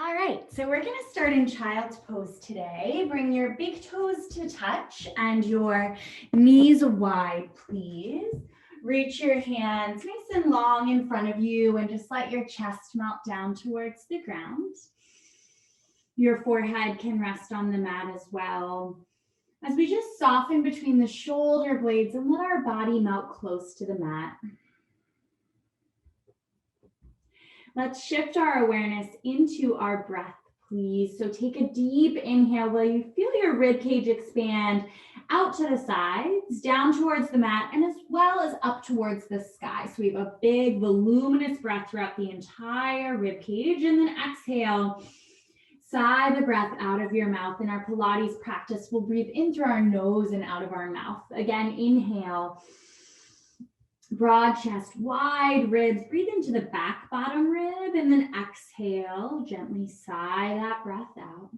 All right, so we're gonna start in child's pose today. Bring your big toes to touch and your knees wide, please. Reach your hands nice and long in front of you and just let your chest melt down towards the ground. Your forehead can rest on the mat as well. As we just soften between the shoulder blades and let our body melt close to the mat. Let's shift our awareness into our breath, please. So take a deep inhale while you feel your rib cage expand out to the sides, down towards the mat, and as well as up towards the sky. So we have a big voluminous breath throughout the entire rib cage, and then exhale. Sigh the breath out of your mouth. In our Pilates practice, we'll breathe in through our nose and out of our mouth. Again, inhale. Broad chest, wide ribs. Breathe into the back bottom rib and then exhale. Gently sigh that breath out.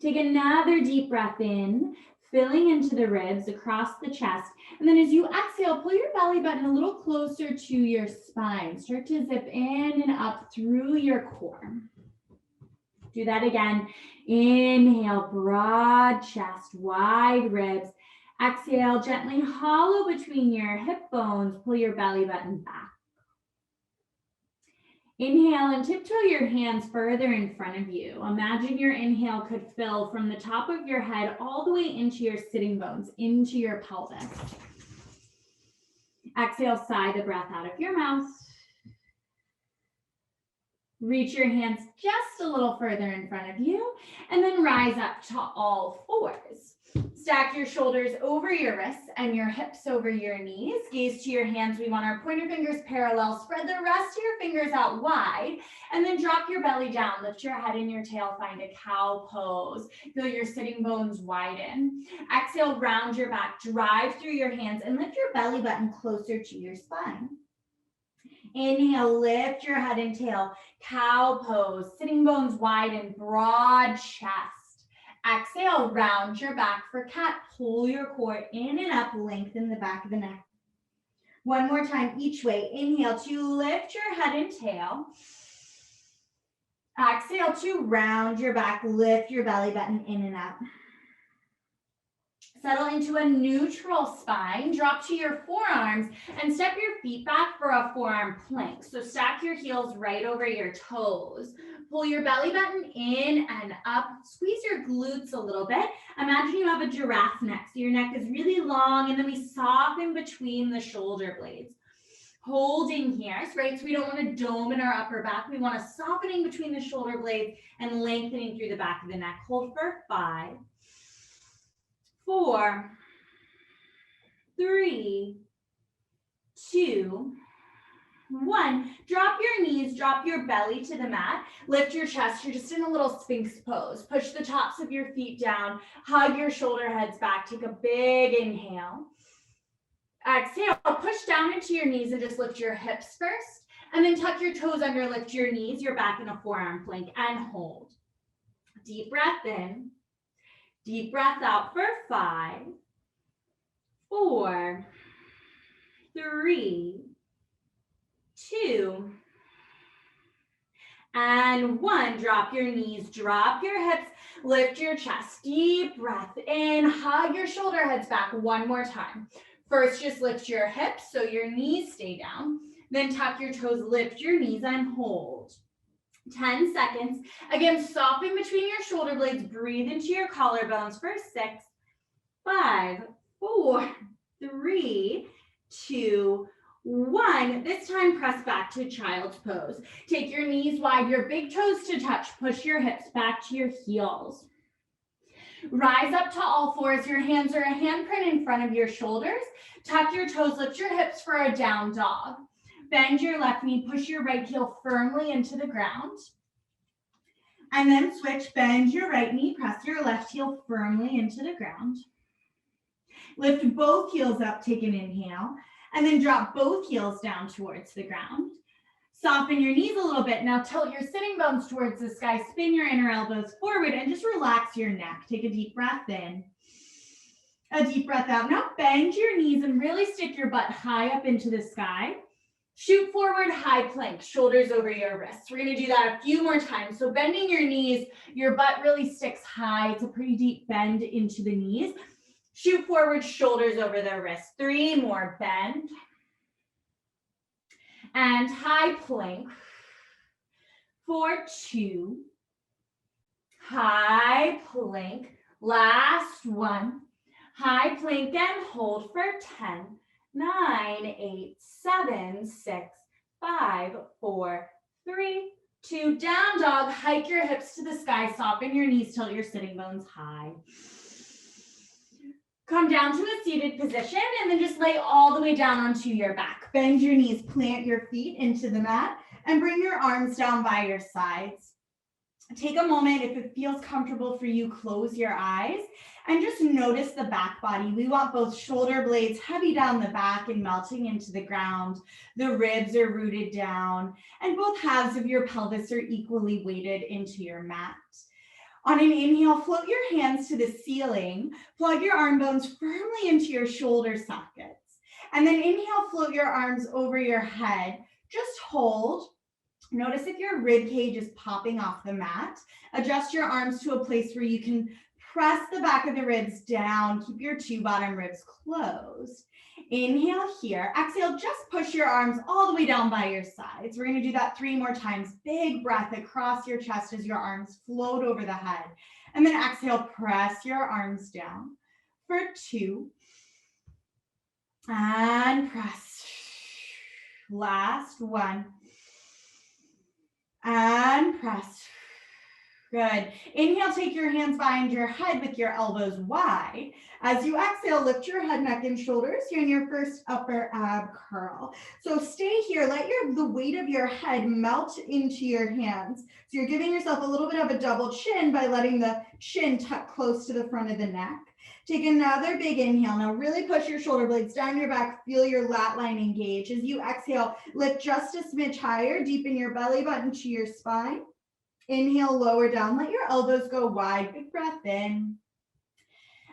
Take another deep breath in, filling into the ribs across the chest. And then as you exhale, pull your belly button a little closer to your spine. Start to zip in and up through your core. Do that again. Inhale, broad chest, wide ribs. Exhale, gently hollow between your hip bones. Pull your belly button back. Inhale and tiptoe your hands further in front of you. Imagine your inhale could fill from the top of your head all the way into your sitting bones, into your pelvis. Exhale, sigh the breath out of your mouth. Reach your hands just a little further in front of you, and then rise up to all fours. Stack your shoulders over your wrists and your hips over your knees. Gaze to your hands. We want our pointer fingers parallel. Spread the rest of your fingers out wide, and then drop your belly down. Lift your head and your tail. Find a cow pose. Feel your sitting bones widen. Exhale, round your back. Drive through your hands and lift your belly button closer to your spine. Inhale, lift your head and tail. Cow pose. Sitting bones widen. Broad chest. Exhale, round your back for cat. Pull your core in and up, lengthen the back of the neck. One more time each way. Inhale to lift your head and tail. Exhale to round your back, lift your belly button in and up. Settle into a neutral spine. Drop to your forearms and step your feet back for a forearm plank. So stack your heels right over your toes. Pull your belly button in and up. Squeeze your glutes a little bit. Imagine you have a giraffe neck. So your neck is really long, and then we soften between the shoulder blades. Holding here, right? So we don't want to dome in our upper back. We want to softening between the shoulder blades and lengthening through the back of the neck. Hold for 5, 4, 3, 2, 1. Drop your knees, drop your belly to the mat. Lift your chest. You're just in a little Sphinx pose. Push the tops of your feet down. Hug your shoulder heads back. Take a big inhale. Exhale, push down into your knees and just lift your hips first. And then tuck your toes under, lift your knees. You're back in a forearm plank and hold. Deep breath in. Deep breath out for 5, 4, 3, 2, and 1. Drop your knees, drop your hips, lift your chest. Deep breath in, hug your shoulder heads back one more time. First, just lift your hips so your knees stay down. Then tuck your toes, lift your knees and hold. 10 seconds. Again, soften between your shoulder blades. Breathe into your collarbones for 6, 5, 4, 3, 2, 1. This time, press back to child's pose. Take your knees wide, your big toes to touch. Push your hips back to your heels. Rise up to all fours. Your hands are a handprint in front of your shoulders. Tuck your toes, lift your hips for a down dog. Bend your left knee, push your right heel firmly into the ground. And then switch, bend your right knee, press your left heel firmly into the ground. Lift both heels up, take an inhale, and then drop both heels down towards the ground. Soften your knees a little bit. Now tilt your sitting bones towards the sky, spin your inner elbows forward, and just relax your neck. Take a deep breath in. A deep breath out. Now bend your knees and really stick your butt high up into the sky. Shoot forward, high plank, shoulders over your wrists. We're gonna do that a few more times. So bending your knees, your butt really sticks high. It's a pretty deep bend into the knees. Shoot forward, shoulders over the wrists. 3 more, bend. And high plank. For 2. High plank. Last 1. High plank and hold for 10. 9, 8, 7, 6, 5, 4, 3, 2. Down dog. Hike your hips to the sky. Soften your knees till your sitting bones high. Come down to a seated position and then just lay all the way down onto your back. Bend your knees, plant your feet into the mat, and bring your arms down by your sides. Take a moment, if it feels comfortable for you, close your eyes and just notice the back body. We want both shoulder blades heavy down the back and melting into the ground. The ribs are rooted down, and both halves of your pelvis are equally weighted into your mat. On an inhale, float your hands to the ceiling. Plug your arm bones firmly into your shoulder sockets. And then inhale, float your arms over your head. Just hold. Notice if your rib cage is popping off the mat. Adjust your arms to a place where you can press the back of the ribs down. Keep your 2 bottom ribs closed. Inhale here. Exhale, just push your arms all the way down by your sides. We're going to do that 3 more times. Big breath across your chest as your arms float over the head. And then exhale, press your arms down for 2. And press. Last 1. And press. Good. Inhale, take your hands behind your head with your elbows wide. As you exhale, lift your head, neck, and shoulders. You're in your first upper ab curl. So stay here. Let the weight of your head melt into your hands. So you're giving yourself a little bit of a double chin by letting the chin tuck close to the front of the neck. Take another big inhale. Now really push your shoulder blades down your back. Feel your lat line engage. As you exhale, lift just a smidge higher. Deepen your belly button to your spine. Inhale, lower down. Let your elbows go wide. Big breath in.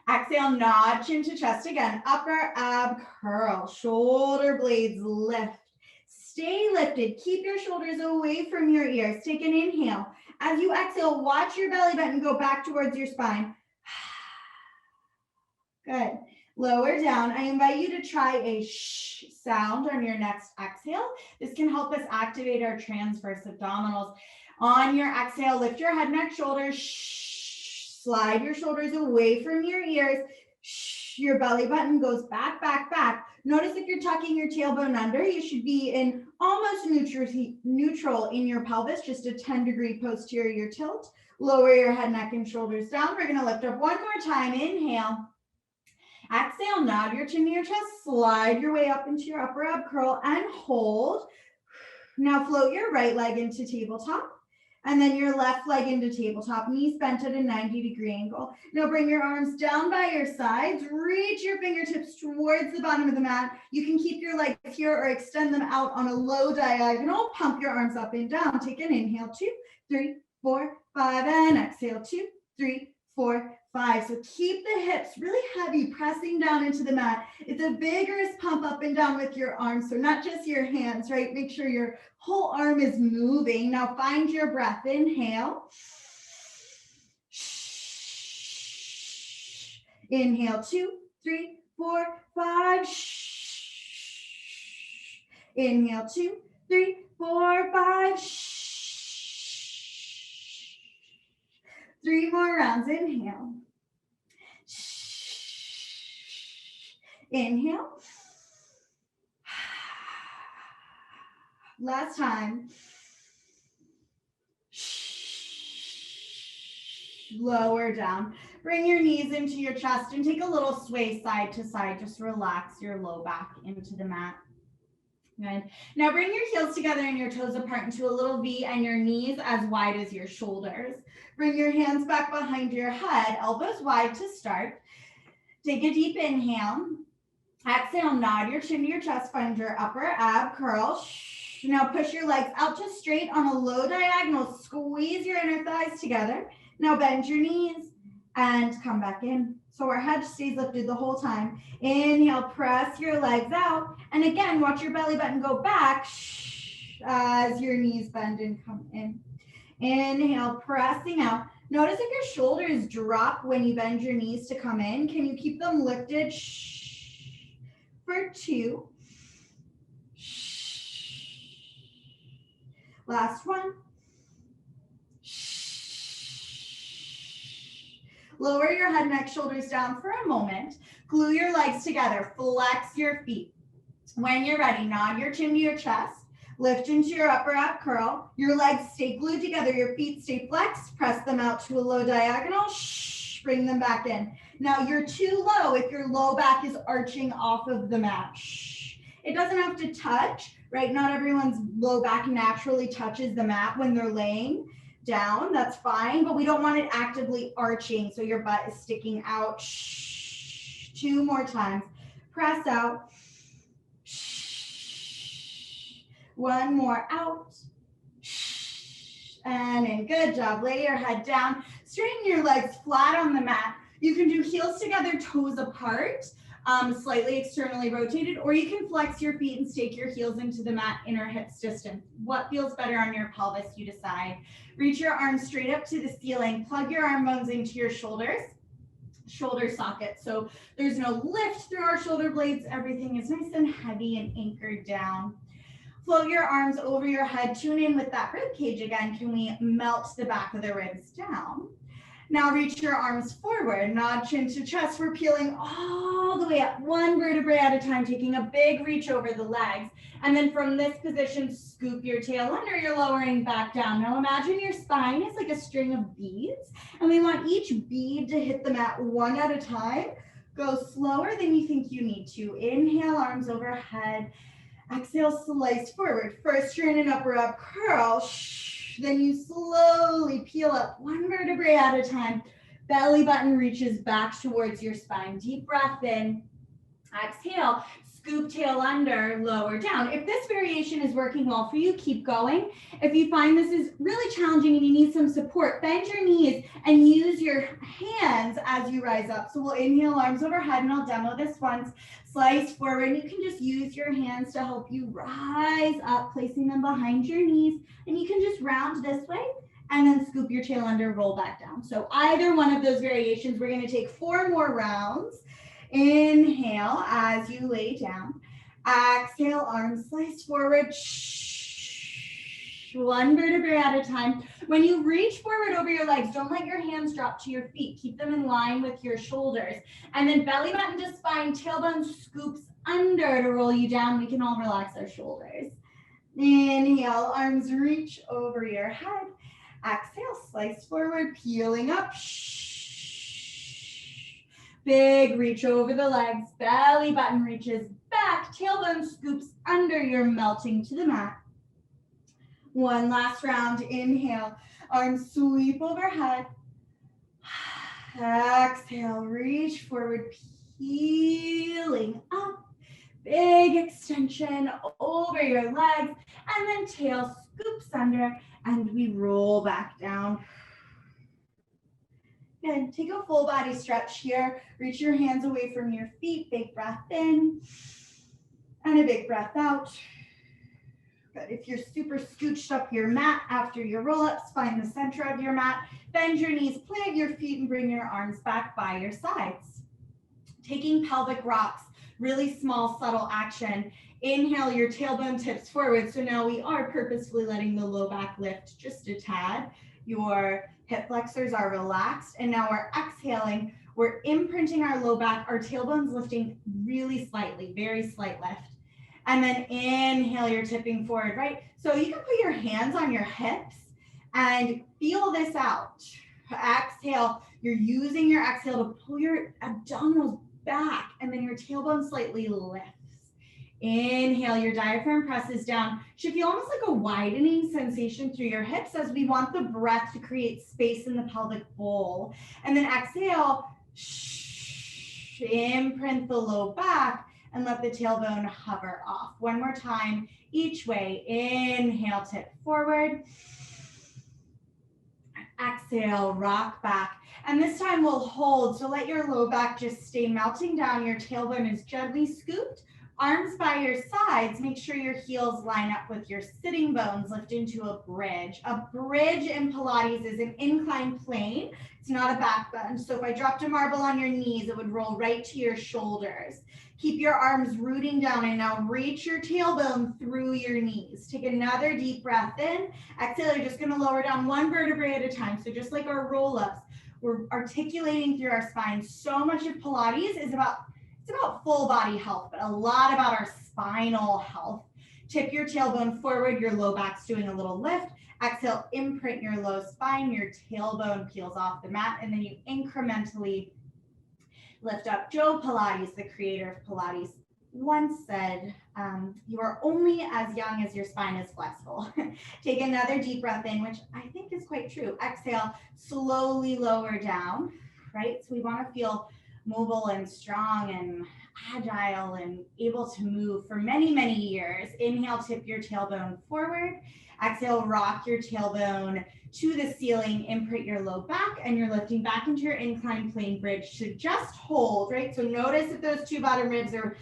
Exhale, nod chin to chest again. Upper ab curl. Shoulder blades lift. Stay lifted. Keep your shoulders away from your ears. Take an inhale. As you exhale, watch your belly button go back towards your spine. Good. Lower down. I invite you to try a shh sound on your next exhale. This can help us activate our transverse abdominals. On your exhale, lift your head, neck, shoulders. Shh. Slide your shoulders away from your ears. Shh. Your belly button goes back, back, back. Notice if you're tucking your tailbone under, you should be in almost neutral in your pelvis, just a 10-degree posterior tilt. Lower your head, neck, and shoulders down. We're going to lift up one more time. Inhale. Exhale, nod your chin to your chest. Slide your way up into your upper ab curl and hold. Now float your right leg into tabletop. And then your left leg into tabletop, knees bent at a 90-degree angle. Now bring your arms down by your sides. Reach your fingertips towards the bottom of the mat. You can keep your legs here or extend them out on a low diagonal. Pump your arms up and down. Take an inhale, 2, 3, 4, 5, and exhale, 2, 3, 4, 5. So keep the hips really heavy, pressing down into the mat. It's a vigorous pump up and down with your arms. So not just your hands, right? Make sure your whole arm is moving. Now find your breath. Inhale. Inhale, 2, 3, 4, 5. Inhale, 2, 3, 4, 5. 3 more rounds. Inhale. Inhale. Last time. Lower down. Bring your knees into your chest and take a little sway side to side. Just relax your low back into the mat. Good. Now bring your heels together and your toes apart into a little V and your knees as wide as your shoulders. Bring your hands back behind your head, elbows wide to start. Take a deep inhale. Exhale, nod your chin to your chest, find your upper ab curl. Now push your legs out to straight on a low diagonal. Squeeze your inner thighs together. Now bend your knees and come back in. So our head stays lifted the whole time. Inhale, press your legs out. And again, watch your belly button go back as your knees bend and come in. Inhale, pressing out. Notice if your shoulders drop when you bend your knees to come in. Can you keep them lifted? For 2. Last one. Lower your head, neck, shoulders down for a moment. Glue your legs together. Flex your feet. When you're ready, nod your chin to your chest. Lift into your upper ab curl. Your legs stay glued together. Your feet stay flexed. Press them out to a low diagonal. Bring them back in. Now you're too low if your low back is arching off of the mat. It doesn't have to touch, right? Not everyone's low back naturally touches the mat when they're laying down. That's fine, but we don't want it actively arching so your butt is sticking out. 2 more times. Press out. 1 more out. And in. Good job. Lay your head down. Straighten your legs flat on the mat. You can do heels together, toes apart, slightly externally rotated, or you can flex your feet and stake your heels into the mat, inner hips distance. What feels better on your pelvis, you decide. Reach your arms straight up to the ceiling. Plug your arm bones into your shoulders. Shoulder sockets. So there's no lift through our shoulder blades. Everything is nice and heavy and anchored down. Float your arms over your head. Tune in with that rib cage again. Can we melt the back of the ribs down? Now reach your arms forward. Nod chin to chest. We're peeling all the way up, 1 vertebrae at a time, taking a big reach over the legs. And then from this position, scoop your tail under. You're lowering back down. Now imagine your spine is like a string of beads, and we want each bead to hit the mat 1 at a time. Go slower than you think you need to. Inhale, arms overhead. Exhale, slice forward. First, you're in an upper ab curl. Then you slowly peel up 1 vertebrae at a time. Belly button reaches back towards your spine. Deep breath in. Exhale, scoop tail under, lower down. If this variation is working well for you, keep going. If you find this is really challenging and you need some support, bend your knees and use your hands as you rise up. So we'll inhale, arms overhead, and I'll demo this once. Slice forward. You can just use your hands to help you rise up, placing them behind your knees. And you can just round this way and then scoop your tail under, roll back down. So either one of those variations, we're going to take 4 more rounds. Inhale as you lay down. Exhale, arms slice forward. 1 vertebrae at a time. When you reach forward over your legs, don't let your hands drop to your feet. Keep them in line with your shoulders. And then belly button to spine, tailbone scoops under to roll you down. We can all relax our shoulders. Inhale, arms reach over your head. Exhale, slice forward, peeling up. Big reach over the legs. Belly button reaches back. Tailbone scoops under. You're melting to the mat. 1 last round. Inhale, arms sweep overhead. Exhale, reach forward, peeling up. Big extension over your legs, and then tail scoops under, and we roll back down. Good. Take a full body stretch here. Reach your hands away from your feet. Big breath in, and a big breath out. Good. If you're super scooched up your mat after your roll-ups, find the center of your mat. Bend your knees, plant your feet, and bring your arms back by your sides. Taking pelvic rocks, really small, subtle action. Inhale, your tailbone tips forward. So now we are purposefully letting the low back lift just a tad. Your hip flexors are relaxed. And now we're exhaling. We're imprinting our low back. Our tailbone's lifting really slightly, very slight lift. And then inhale, you're tipping forward, right? So you can put your hands on your hips and feel this out. Exhale, you're using your exhale to pull your abdominals back, and then your tailbone slightly lifts. Inhale, your diaphragm presses down. Should feel almost like a widening sensation through your hips as we want the breath to create space in the pelvic bowl. And then exhale, imprint the low back, and let the tailbone hover off. 1 more time, each way. Inhale, tip forward. Exhale, rock back. And this time we'll hold. So let your low back just stay melting down. Your tailbone is gently scooped. Arms by your sides. Make sure your heels line up with your sitting bones. Lift into a bridge. A bridge in Pilates is an inclined plane. It's not a back bend. So if I dropped a marble on your knees, it would roll right to your shoulders. Keep your arms rooting down and now reach your tailbone through your knees. Take another deep breath in. Exhale, you're just going to lower down one vertebrae at a time. So just like our roll-ups, we're articulating through our spine. So much of Pilates is about full body health, but a lot about our spinal health. Tip your tailbone forward, your low back's doing a little lift. Exhale, imprint your low spine, your tailbone peels off the mat, and then you incrementally lift up. Joe Pilates, the creator of Pilates, once said, you are only as young as your spine is flexible. Take another deep breath in, which I think is quite true. Exhale, slowly lower down, right? So we want to feel mobile and strong and agile and able to move for many, many years. Inhale, tip your tailbone forward. Exhale, rock your tailbone to the ceiling, imprint your low back, and you're lifting back into your inclined plane bridge to just hold, right? So notice if those two bottom ribs are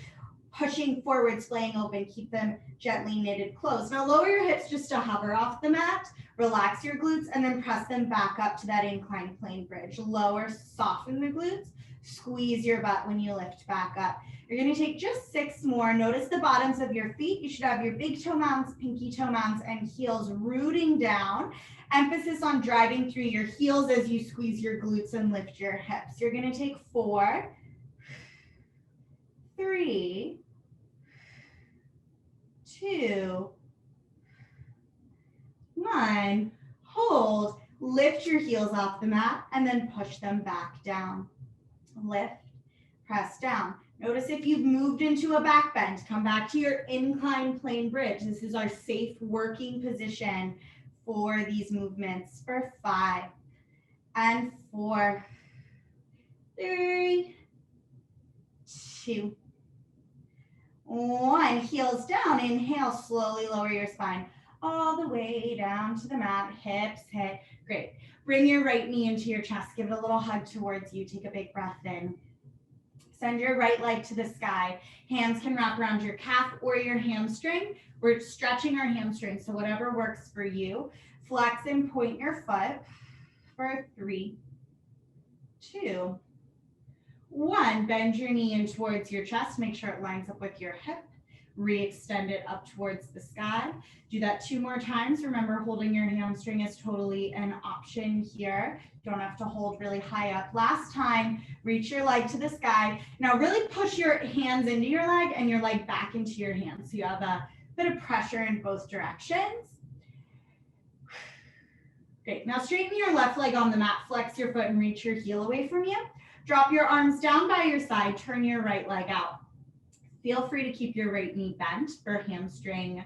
pushing forward, splaying open, keep them gently knitted closed. Now lower your hips just to hover off the mat, relax your glutes, and then press them back up to that inclined plane bridge. Lower, soften the glutes, squeeze your butt when you lift back up. You're gonna take just 6 more. Notice the bottoms of your feet. You should have your big toe mounts, pinky toe mounts, and heels rooting down. Emphasis on driving through your heels as you squeeze your glutes and lift your hips. You're gonna take 4, 3, 2, 1. Hold. Lift your heels off the mat and then push them back down. Lift, press down. Notice if you've moved into a back bend, come back to your inclined plane bridge. This is our safe working position for these movements for 5 and 4, 3, 2, 1. Heels down. Inhale, slowly lower your spine all the way down to the mat. Hips hit. Great. Bring your right knee into your chest. Give it a little hug towards you. Take a big breath in. Send your right leg to the sky. Hands can wrap around your calf or your hamstring. We're stretching our hamstring, so whatever works for you. Flex and point your foot for 3, 2, 1. Bend your knee in towards your chest. Make sure it lines up with your hip. Re-extend it up towards the sky. Do that 2 more times. Remember, holding your hamstring is totally an option here. Don't have to hold really high up. Last time, reach your leg to the sky. Now really push your hands into your leg and your leg back into your hands. So you have a bit of pressure in both directions. Great. Now straighten your left leg on the mat. Flex your foot and reach your heel away from you. Drop your arms down by your side. Turn your right leg out. Feel free to keep your right knee bent for hamstring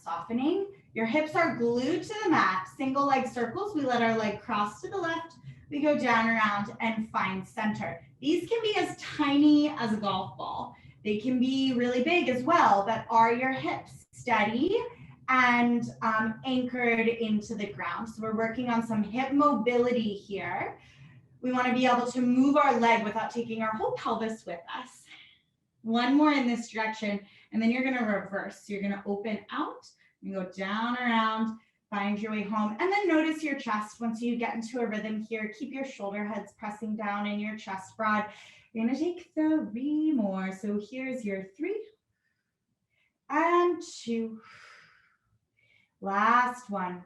softening. Your hips are glued to the mat. Single leg circles. We let our leg cross to the left. We go down around and find center. These can be as tiny as a golf ball. They can be really big as well, but are your hips steady and anchored into the ground? So we're working on some hip mobility here. We want to be able to move our leg without taking our whole pelvis with us. 1 more in this direction, and then you're going to reverse. So you're going to open out, you go down around, find your way home, and then notice your chest. Once you get into a rhythm here, keep your shoulder heads pressing down and your chest broad. You're going to take 3 more. So here's your 3 and 2. Last one.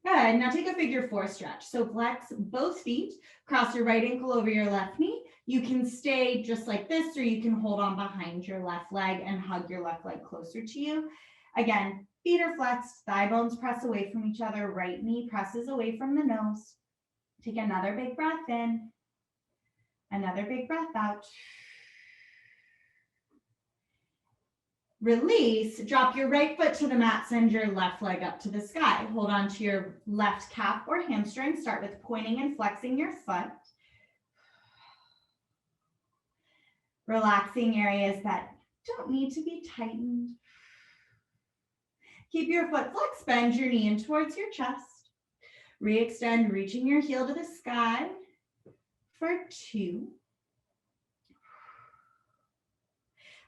Good. Now take a figure 4 stretch. So flex both feet, cross your right ankle over your left knee. You can stay just like this, or you can hold on behind your left leg and hug your left leg closer to you. Again, feet are flexed, thigh bones press away from each other, right knee presses away from the nose. Take another big breath in, another big breath out. Release, drop your right foot to the mat, send your left leg up to the sky. Hold on to your left calf or hamstring. Start with pointing and flexing your foot. Relaxing areas that don't need to be tightened. Keep your foot flexed, bend your knee in towards your chest. Re-extend, reaching your heel to the sky for 2.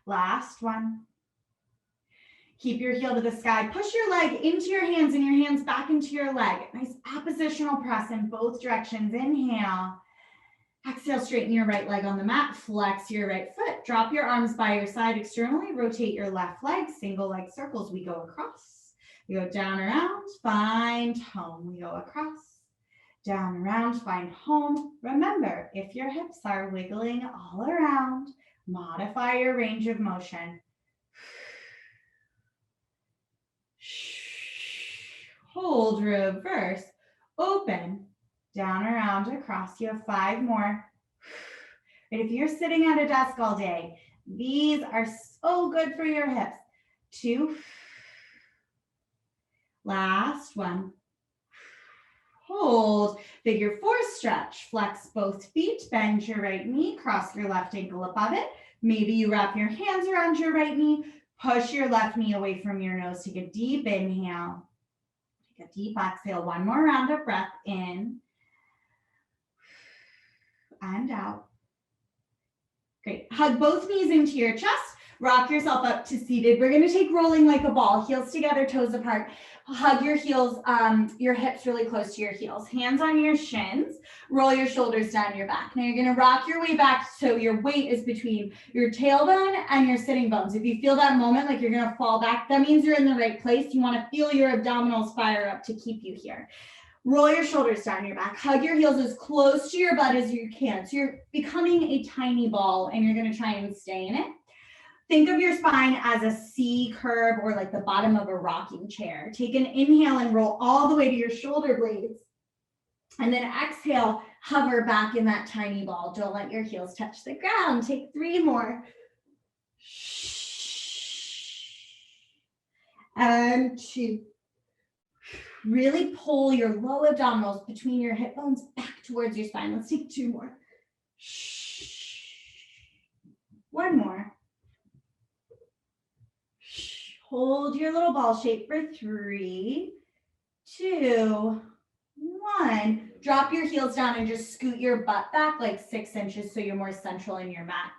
Last one. Keep your heel to the sky. Push your leg into your hands and your hands back into your leg. Nice oppositional press in both directions. Inhale. Exhale, straighten your right leg on the mat. Flex your right foot. Drop your arms by your side externally. Rotate your left leg. Single leg circles. We go across. We go down, around. Find home. We go across. Down, around. Find home. Remember, if your hips are wiggling all around, modify your range of motion. Hold, reverse, open, down, around, across. You have 5 more. And if you're sitting at a desk all day, these are so good for your hips. 2. Last one. Hold. Figure 4 stretch. Flex both feet. Bend your right knee. Cross your left ankle above it. Maybe you wrap your hands around your right knee. Push your left knee away from your nose. Take a deep inhale. Take a deep exhale. 1 more round of breath in and out. Great. Hug both knees into your chest. Rock yourself up to seated. We're going to take rolling like a ball. Heels together, toes apart. Hug your heels, your hips really close to your heels. Hands on your shins. Roll your shoulders down your back. Now you're going to rock your way back so your weight is between your tailbone and your sitting bones. If you feel that moment like you're going to fall back, that means you're in the right place. You want to feel your abdominals fire up to keep you here. Roll your shoulders down your back. Hug your heels as close to your butt as you can. So you're becoming a tiny ball and you're going to try and stay in it. Think of your spine as a C curve or like the bottom of a rocking chair. Take an inhale and roll all the way to your shoulder blades. And then exhale, hover back in that tiny ball. Don't let your heels touch the ground. Take 3 more. And 2. Really pull your low abdominals between your hip bones back towards your spine. Let's take 2 more. 1 more. Hold your little ball shape for 3, 2, 1. Drop your heels down and just scoot your butt back like 6 inches so you're more central in your mat.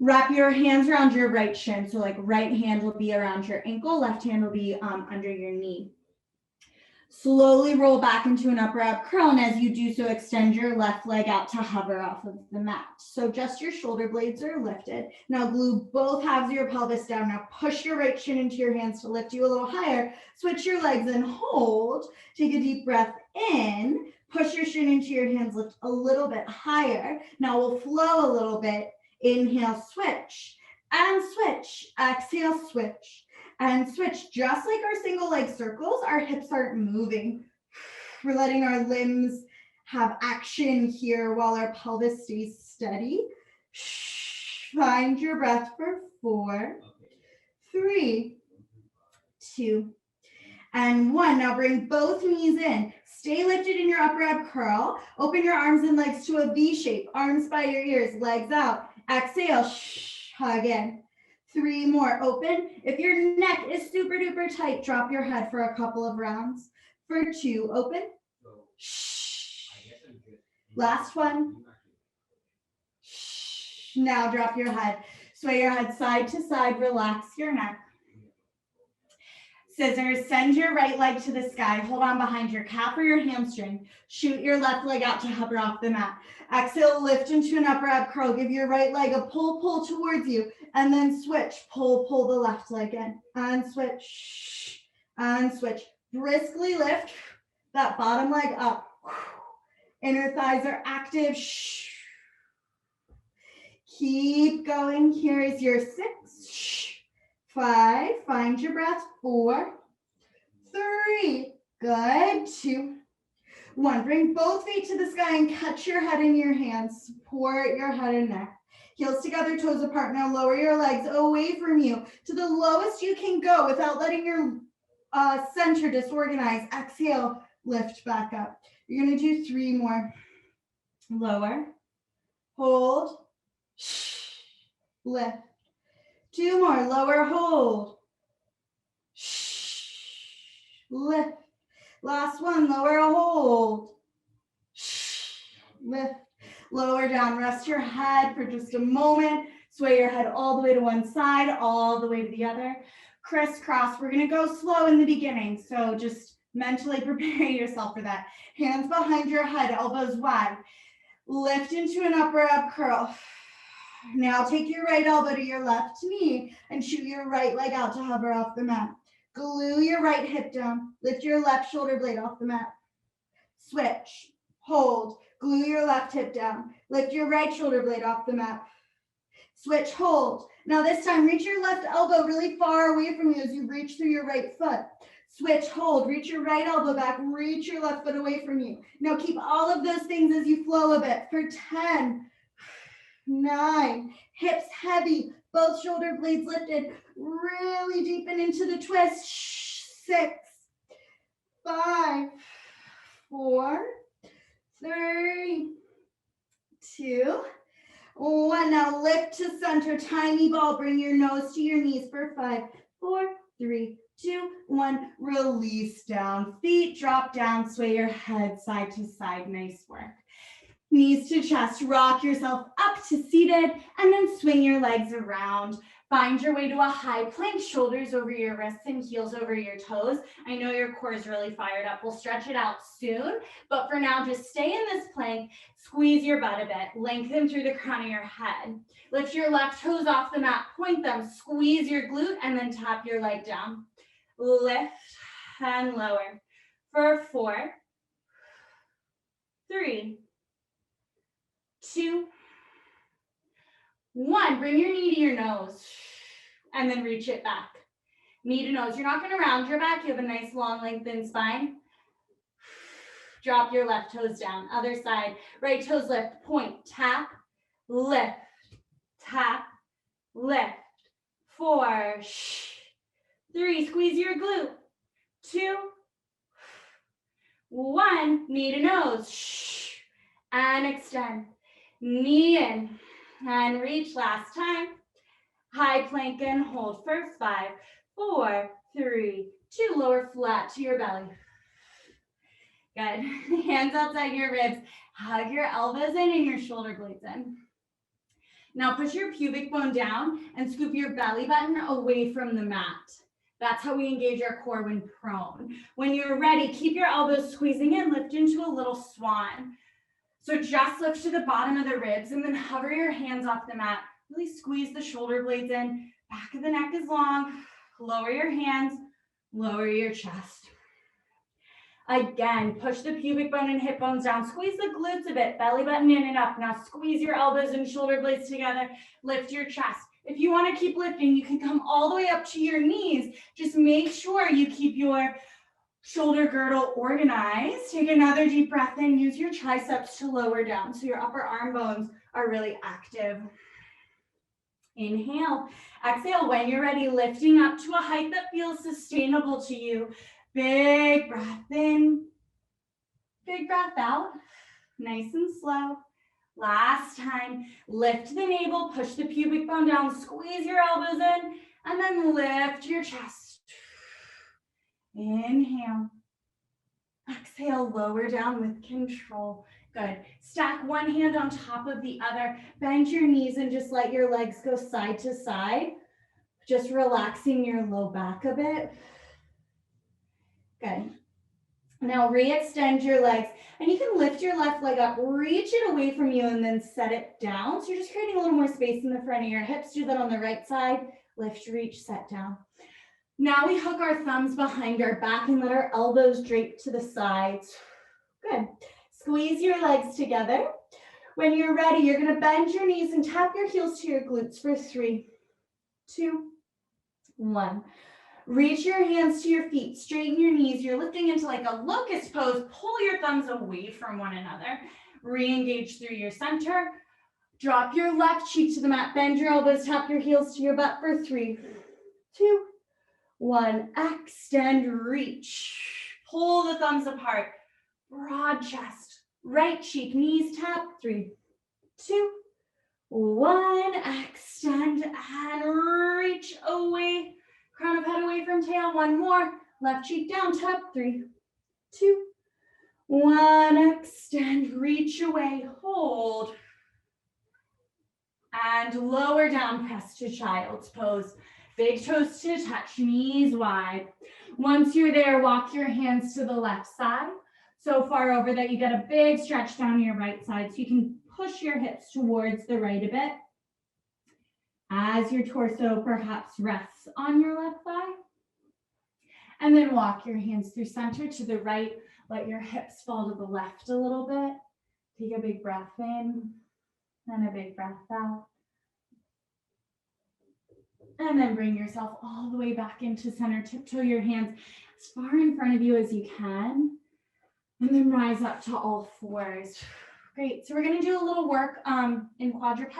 Wrap your hands around your right shin. So like right hand will be around your ankle, left hand will be under your knee. Slowly roll back into an upper ab curl, and as you do so, extend your left leg out to hover off of the mat. So just your shoulder blades are lifted. Now glue both halves of your pelvis down. Now push your right shin into your hands to lift you a little higher. Switch your legs and hold. Take a deep breath in. Push your shin into your hands, lift a little bit higher. Now we'll flow a little bit. Inhale, switch, and switch. Exhale, switch. And switch. Just like our single leg circles, our hips aren't moving. We're letting our limbs have action here while our pelvis stays steady. Find your breath for 4, 3, 2, and 1. Now bring both knees in. Stay lifted in your upper ab curl. Open your arms and legs to a V shape. Arms by your ears, legs out. Exhale, hug in. 3 more, open. If your neck is super duper tight, drop your head for a couple of rounds. For 2, open. Last one. Now drop your head. Sway your head side to side, relax your neck. Scissors, send your right leg to the sky. Hold on behind your calf or your hamstring. Shoot your left leg out to hover off the mat. Exhale, lift into an upper ab curl. Give your right leg a pull towards you. And then switch. Pull the left leg in. And switch. And switch. Briskly lift that bottom leg up. Inner thighs are active. Keep going. Here is your 6. 5, find your breath. 4, 3, good. 2, 1. Bring both feet to the sky and catch your head in your hands. Support your head and neck. Heels together, toes apart. Now lower your legs away from you to the lowest you can go without letting your center disorganize. Exhale, lift back up. You're going to do 3 more. Lower, hold, lift. 2 more, lower, hold, lift. Last one, lower, hold. Lift, lower down, rest your head for just a moment. Sway your head all the way to one side, all the way to the other. Crisscross, we're gonna go slow in the beginning, so just mentally prepare yourself for that. Hands behind your head, elbows wide. Lift into an upper up curl. Now take your right elbow to your left knee and shoot your right leg out to hover off the mat. Glue your right hip down. Lift your left shoulder blade off the mat. Switch, hold, glue your left hip down. Lift your right shoulder blade off the mat. Switch, hold. Now this time, reach your left elbow really far away from you as you reach through your right foot. Switch, hold, reach your right elbow back, reach your left foot away from you. Now keep all of those things as you flow a bit for 10, 9, hips heavy, both shoulder blades lifted, really deepen into the twist. 6, 5, 4, 3, 2, 1. Now lift to center, tiny ball. Bring your nose to your knees for 5, 4, 3, 2, 1. Release down. Feet drop down. Sway your head side to side. Nice work. Knees to chest. Rock yourself up to seated and then swing your legs around. Find your way to a high plank, shoulders over your wrists and heels over your toes. I know your core is really fired up. We'll stretch it out soon, but for now, just stay in this plank. Squeeze your butt a bit. Lengthen through the crown of your head. Lift your left toes off the mat. Point them. Squeeze your glute and then tap your leg down. Lift and lower for 4, 3, 2, 1. Bring your knee to your nose and then reach it back. Knee to nose. You're not going to round your back. You have a nice long lengthened spine. Drop your left toes down. Other side. Right toes lift. Point. Tap. Lift. Tap. Lift. 4. 3. Squeeze your glute. 2. 1. Knee to nose. And extend. Knee in. And reach last time. High plank and hold for 5, 4, 3, 2. Lower flat to your belly. Good. Hands outside your ribs. Hug your elbows in and your shoulder blades in. Now push your pubic bone down and scoop your belly button away from the mat. That's how we engage our core when prone. When you're ready, keep your elbows squeezing in. Lift into a little swan. So just lift to the bottom of the ribs and then hover your hands off the mat. Really squeeze the shoulder blades in. Back of the neck is long. Lower your hands, lower your chest. Again, push the pubic bone and hip bones down. Squeeze the glutes a bit, belly button in and up. Now squeeze your elbows and shoulder blades together. Lift your chest. If you want to keep lifting, you can come all the way up to your knees. Just make sure you keep your shoulder girdle organized. Take another deep breath in. Use your triceps to lower down so your upper arm bones are really active. Inhale. Exhale. When you're ready, lifting up to a height that feels sustainable to you. Big breath in. Big breath out. Nice and slow. Last time. Lift the navel. Push the pubic bone down. Squeeze your elbows in. And then lift your chest. Inhale. Exhale, lower down with control. Good. Stack one hand on top of the other. Bend your knees and just let your legs go side to side. Just relaxing your low back a bit. Good. Now re-extend your legs. And you can lift your left leg up, reach it away from you, and then set it down. So you're just creating a little more space in the front of your hips. Do that on the right side. Lift, reach, set down. Now we hook our thumbs behind our back and let our elbows drape to the sides. Good. Squeeze your legs together. When you're ready, you're going to bend your knees and tap your heels to your glutes for 3, 2, 1. Reach your hands to your feet. Straighten your knees. You're lifting into like a locust pose. Pull your thumbs away from one another. Re-engage through your center. Drop your left cheek to the mat. Bend your elbows. Tap your heels to your butt for 3, 2, 1. Extend, reach. Pull the thumbs apart. Broad chest. Right cheek, knees tap. 3, 2, 1. Extend and reach away. Crown of head away from tail. One more. Left cheek down, tap. 3, 2, 1. Extend, reach away, hold. And lower down, press to child's pose. Big toes to touch, knees wide. Once you're there, walk your hands to the left side. So far over that you get a big stretch down your right side. So you can push your hips towards the right a bit. As your torso perhaps rests on your left thigh. And then walk your hands through center to the right. Let your hips fall to the left a little bit. Take a big breath in and a big breath out. And then bring yourself all the way back into center. Tiptoe your hands as far in front of you as you can. And then rise up to all fours. Great. So we're going to do a little work in quadruped.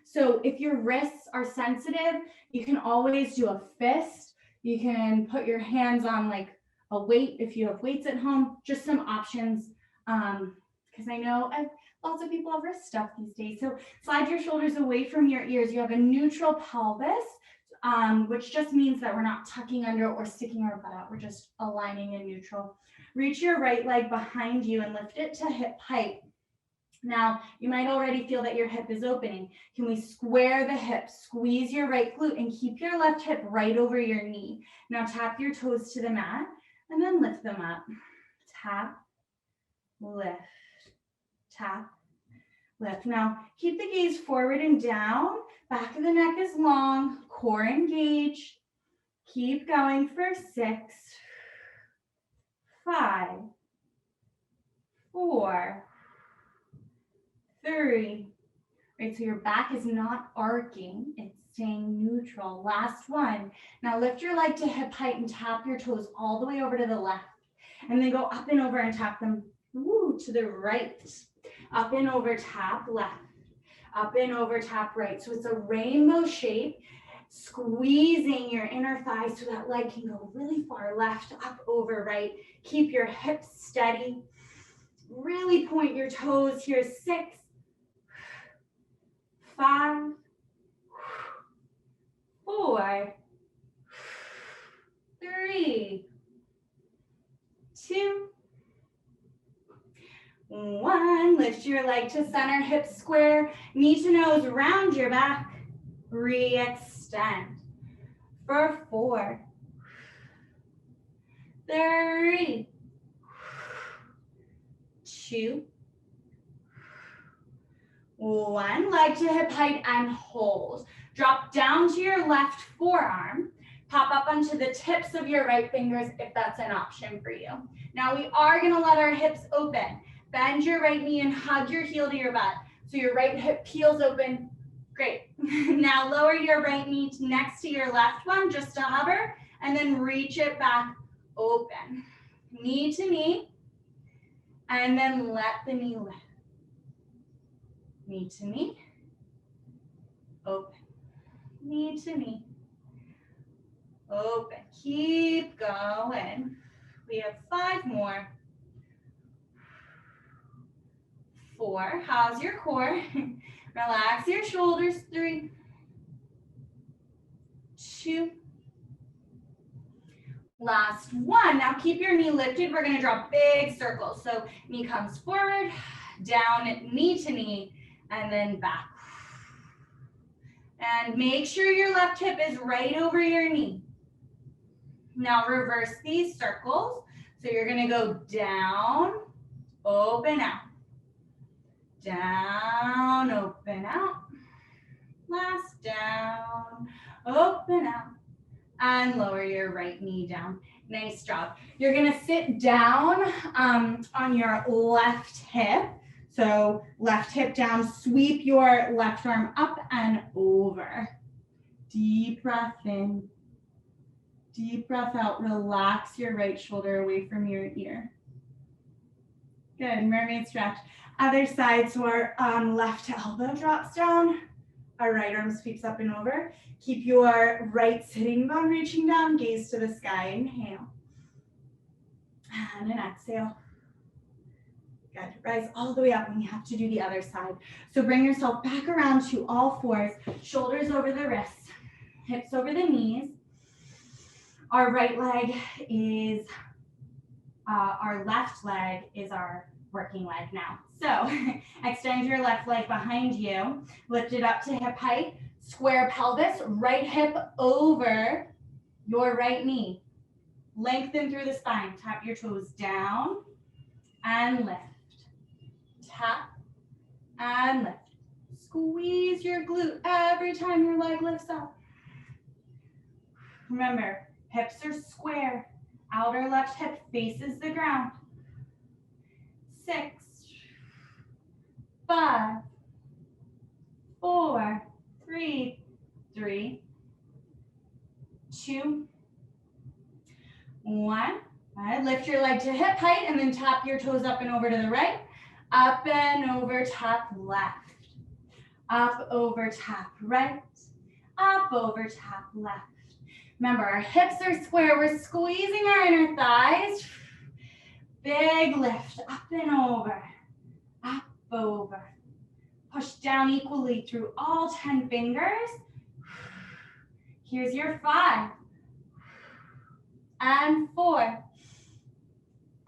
So if your wrists are sensitive, you can always do a fist. You can put your hands on like a weight if you have weights at home. Just some options. Because I know lots of people have wrist stuff these days. So slide your shoulders away from your ears. You have a neutral pelvis, which just means that we're not tucking under or sticking our butt out. We're just aligning in neutral. Reach your right leg behind you and lift it to hip height. Now, you might already feel that your hip is opening. Can we square the hip? Squeeze your right glute and keep your left hip right over your knee. Now tap your toes to the mat and then lift them up. Tap, lift, tap, lift. Now, keep the gaze forward and down. Back of the neck is long, core engaged. Keep going for 6, 5, 4, 3. Right, so your back is not arcing, it's staying neutral. Last one. Now lift your leg to hip height and tap your toes all the way over to the left. And then go up and over and tap them to the right. Up and over, tap left. Up and over, tap right. So it's a rainbow shape, squeezing your inner thighs so that leg can go really far left, up, over, right. Keep your hips steady. Really point your toes here. 6, 5, 4, 3, 2, 1. Lift your leg to center, hips square, knee to nose, round your back, re-extend for 4, 3, 2, 1. Leg to hip height and hold. Drop down to your left forearm. Pop up onto the tips of your right fingers if that's an option for you. Now we are going to let our hips open. Bend your right knee and hug your heel to your butt. So your right hip peels open. Great. Now lower your right knee next to your left one just to hover and then reach it back open. Knee to knee. And then let the knee lift. Knee to knee. Open. Knee to knee. Open. Keep going. We have 5 more. 4. How's your core? Relax your shoulders. 3, 2. Last one. Now keep your knee lifted. We're going to draw big circles. So knee comes forward, down, knee to knee, and then back. And make sure your left hip is right over your knee. Now reverse these circles. So you're going to go down, open out. Down, open out. Last down, open out. And lower your right knee down. Nice job. You're going to sit down on your left hip. So left hip down, sweep your left arm up and over. Deep breath in. Deep breath out. Relax your right shoulder away from your ear. Good. Mermaid stretch. Other side. So our left elbow drops down. Our right arm sweeps up and over. Keep your right sitting bone reaching down. Gaze to the sky. Inhale. And an exhale. Good. Rise all the way up and you have to do the other side. So bring yourself back around to all fours. Shoulders over the wrists. Hips over the knees. Our right leg is our left leg is our working leg now. So extend your left leg behind you, lift it up to hip height, square pelvis, right hip over your right knee. Lengthen through the spine, tap your toes down and lift. Tap and lift. Squeeze your glute every time your leg lifts up. Remember, hips are square. Outer left hip faces the ground. 6, 5, 4, 3, 2, 1. Right, lift your leg to hip height and then tap your toes up and over to the right. Up and over, tap left. Up, over, tap right. Up, over, tap left. Remember, our hips are square. We're squeezing our inner thighs. Big lift, up and over, up, over. Push down equally through all 10 fingers. Here's your 5, and 4,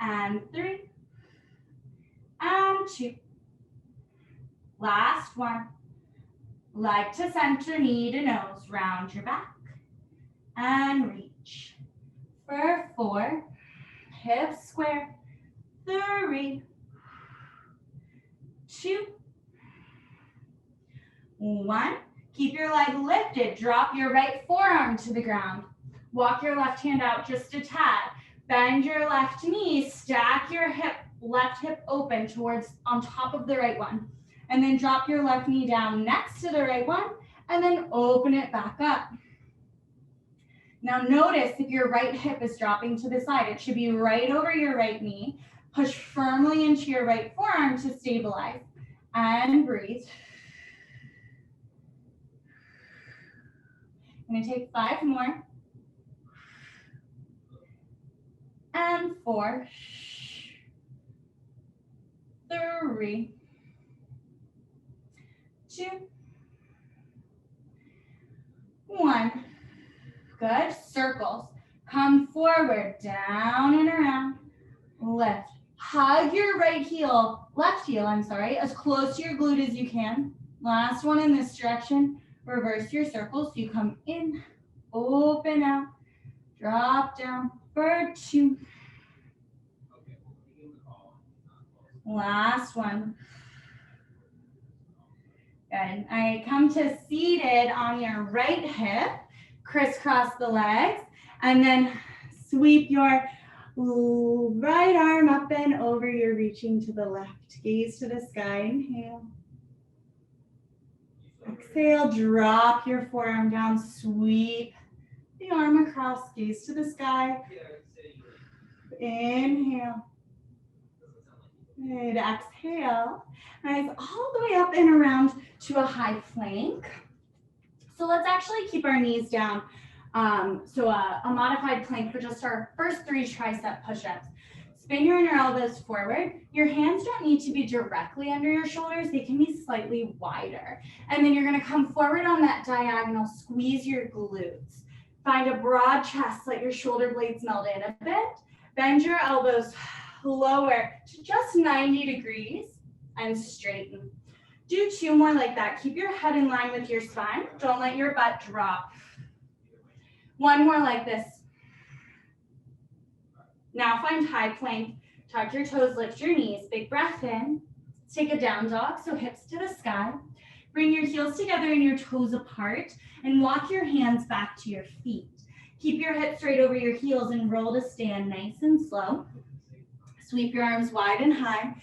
and 3, and 2. Last one. Leg to center, knee to nose, round your back, and reach. For 4, hips square, 3, 2, 1. Keep your leg lifted. Drop your right forearm to the ground. Walk your left hand out just a tad. Bend your left knee. Stack your left hip open towards on top of the right one. And then drop your left knee down next to the right one. And then open it back up. Now notice if your right hip is dropping to the side. It should be right over your right knee. Push firmly into your right forearm to stabilize. And breathe. I'm going to take 5 more. And 4. 3. 2. 1. Good. Circles. Come forward, down and around. Lift. Hug your left heel, as close to your glute as you can. Last one in this direction. Reverse your circles. You come in, open out, drop down for 2. Last one. Good. I come to seated on your right hip. Crisscross the legs. And then sweep your right arm up and over. You're reaching to the left. Gaze to the sky. Inhale. Exhale, drop your forearm down, sweep the arm across, gaze to the sky. Inhale. Good, exhale. Rise all the way up and around to a high plank. So let's actually keep our knees down. So a modified plank for just our first 3 tricep push-ups. Spin your inner elbows forward. Your hands don't need to be directly under your shoulders. They can be slightly wider. And then you're going to come forward on that diagonal. Squeeze your glutes. Find a broad chest. Let your shoulder blades melt in a bit. Bend your elbows lower to just 90 degrees and straighten. Do 2 more like that. Keep your head in line with your spine. Don't let your butt drop. 1 more like this. Now find high plank. Tuck your toes, lift your knees. Big breath in. Take a down dog, so hips to the sky. Bring your heels together and your toes apart and walk your hands back to your feet. Keep your hips straight over your heels and roll to stand nice and slow. Sweep your arms wide and high.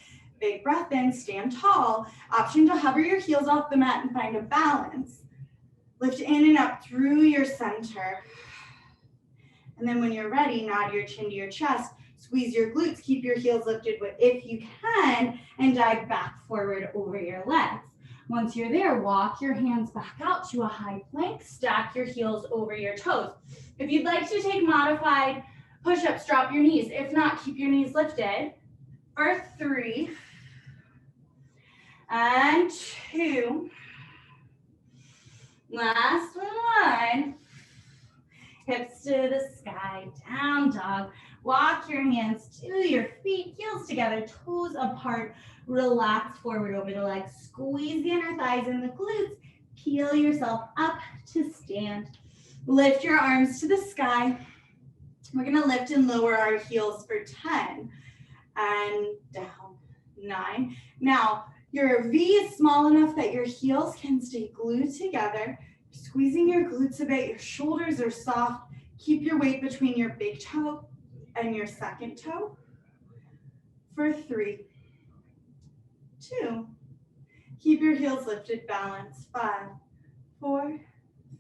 Big breath in, stand tall. Option to hover your heels off the mat and find a balance. Lift in and up through your center. And then when you're ready, nod your chin to your chest. Squeeze your glutes. Keep your heels lifted if you can, and dive back forward over your legs. Once you're there, walk your hands back out to a high plank. Stack your heels over your toes. If you'd like to take modified push-ups, drop your knees. If not, keep your knees lifted. For 3. And 2. Last one. hips to the sky, down dog. Walk your hands to your feet, heels together, toes apart. Relax forward over the legs. Squeeze the inner thighs and the glutes. Peel yourself up to stand. Lift your arms to the sky. We're gonna lift and lower our heels for 10 and down, 9. Now, your V is small enough that your heels can stay glued together. Squeezing your glutes a bit, your shoulders are soft. Keep your weight between your big toe and your second toe. For 3, 2. Keep your heels lifted, balance. 5, 4,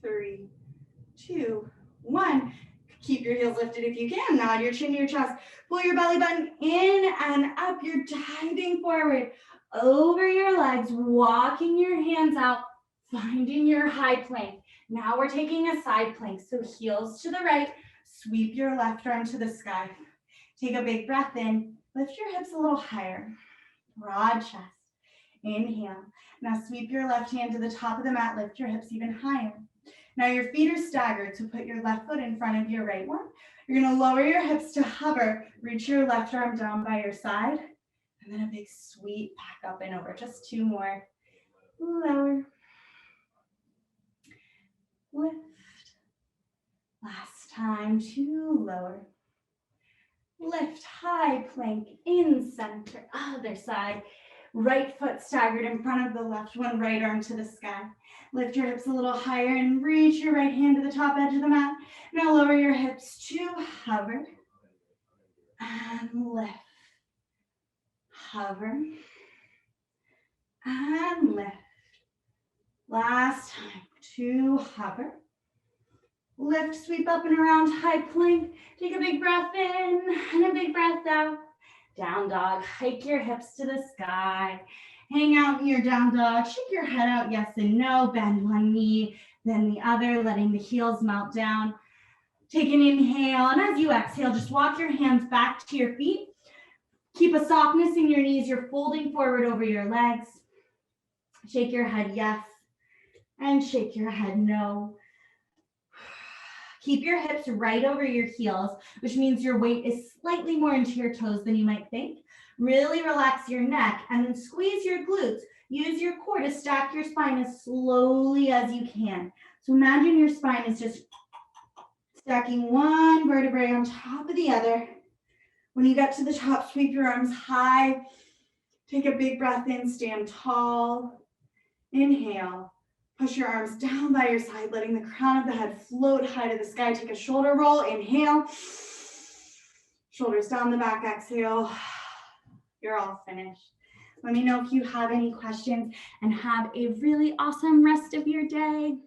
3, 2, 1. Keep your heels lifted if you can. Nod your chin to your chest. Pull your belly button in and up. You're diving forward over your legs, walking your hands out, finding your high plank. Now we're taking a side plank. So heels to the right, sweep your left arm to the sky. Take a big breath in. Lift your hips a little higher. Broad chest. Inhale. Now sweep your left hand to the top of the mat. Lift your hips even higher. Now your feet are staggered, so put your left foot in front of your right one. You're gonna lower your hips to hover, reach your left arm down by your side, and then a big sweep back up and over. Just 2 more. Lower. Lift. Last time, 2 lower. Lift, high plank, in center, other side. Right foot staggered in front of the left one, right arm to the sky. Lift your hips a little higher and reach your right hand to the top edge of the mat. Now lower your hips to hover and lift. Hover and lift. Last time, to hover. Lift, sweep up and around, high plank. Take a big breath in and a big breath out. Down dog, hike your hips to the sky. Hang out in your down dog, shake your head out, yes and no. Bend one knee, then the other, letting the heels melt down. Take an inhale, and as you exhale, just walk your hands back to your feet. Keep a softness in your knees. You're folding forward over your legs. Shake your head yes, and shake your head no. Keep your hips right over your heels, which means your weight is slightly more into your toes than you might think. Really relax your neck and then squeeze your glutes. Use your core to stack your spine as slowly as you can. So imagine your spine is just stacking one vertebrae on top of the other. When you get to the top, sweep your arms high. Take a big breath in, stand tall. Inhale. Push your arms down by your side, letting the crown of the head float high to the sky. Take a shoulder roll. Inhale. Shoulders down the back. Exhale. You're all finished. Let me know if you have any questions and have a really awesome rest of your day.